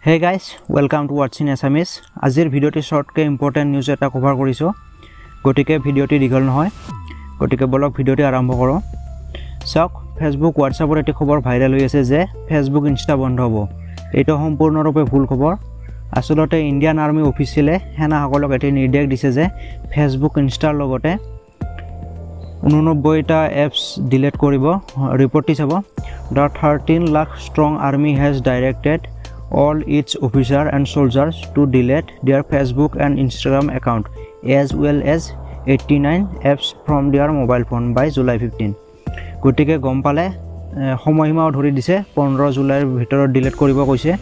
Hey guys, welcome to watching Assamese. Azir video ti short ke important news eta cover koriso. Gotike video ti dighol nohoy. Gotike bolok video ti arambho koro. Sok Facebook WhatsApp eti khobor viral hoy ase je Facebook Insta bondho hobo. Eto সম্পূর্ণ রূপে ভুল খবর। আসলতে Indian army অফিসিয়ালে হেনা সকলক এটি নির্দেশ দিছে যে Facebook Insta লগতে 89টা এপস ডিলিট কৰিব। ৰিপৰ্টটি চাব। The 13 lakh strong army has directed all its officers and soldiers to delete their Facebook and Instagram account as well as 89 apps from their mobile phone by July 15. গটিকে গম পালে সময়সীমা ধৰি দিছে 15 জুলাইৰ ভিতৰত ডিলিট কৰিব কৈছে।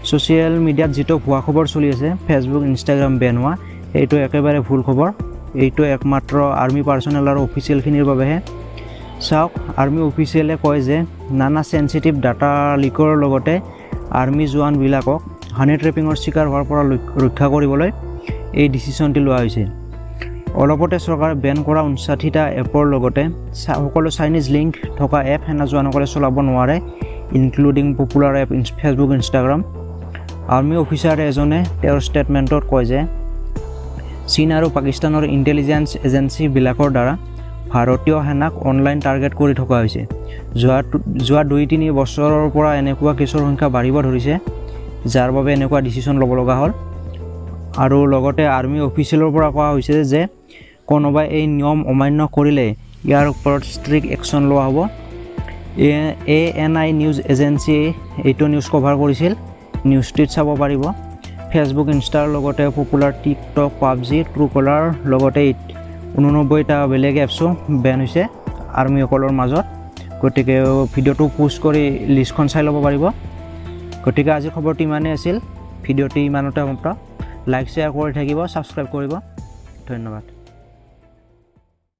সোশ্যাল মিডিয়াত যেটো ভুৱা খবৰ চলি আছে Facebook Instagram বেন হোৱা এইটো একেবাৰে ভুল খবৰ। এইটো একমাত্ৰ আৰ্মি পাৰ্সনেল আৰু অফিচিয়েল খিনিৰ বাবেহে। চাওক আৰ্মি অফিচিয়েলে কয় যে নানা সেনসিটিভ ডাটা লিকৰ লগতে আৰ্মি জোৱান বিলাকক হানি ট্ৰেপিংৰ শিকাৰ হোৱাৰ পৰা ৰক্ষা কৰিবলৈ এই ডিসিশনটি লোৱা হৈছে। অলপতে চৰকাৰে বেন কৰা 59টা এপৰ লগতে সকলো চাইনিজ লিংক থকা এপ হেনা জোৱানসকলে চলাব নোৱাৰে, including popular app Facebook Instagram। Army officer এজনে তেওঁৰ ষ্টেটমেণ্টত কয় যে চীন আৰু পাকিস্তানৰ ইন্টেলিজেন্স এজেন্সি বিলাকৰ দ্বাৰা ভাৰতীয় সেনাক অনলাইন টাৰ্গেট কৰি থকা হৈছে। যোৱা 2-3 বছৰৰ পৰা এনেকুৱা কেছৰ সংখ্যা বাঢ়িব ধৰিছে, যাৰ বাবে এনেকুৱা ডিসিশন ল'ব লগা হ'ল। আৰু লগতে আৰ্মি অফিচিয়েলৰ পৰা কোৱা হৈছে যে কোনোবাই এই নিয়ম অমান্য কৰিলে ইয়াৰ ওপৰত ষ্ট্ৰিক্ট একশ্যন লোৱা হ'ব। ANI নিউজ এজেন্সি এইটো নিউজ কভাৰ কৰিছিল, নিউজটিত চাব পাৰিব। Facebook Instaৰ লগতে পপুলাৰ TikTok, Pubg, Truecaller লগতে 89টা বেলেগ এপছো বেন হৈছে আৰ্মিসকলৰ মাজত। গতিকে ভিডিঅ'টো পোষ্ট কৰি লিষ্টখন চাই ল'ব পাৰিব। গতিকে আজি খবৰটি ইমানেই আছিল। ভিডিঅ'টি ইমানতে সমাপ্ত। লাইক শ্বেয়াৰ কৰি থাকিব, সাবস্ক্ৰাইব কৰিব। ধন্যবাদ।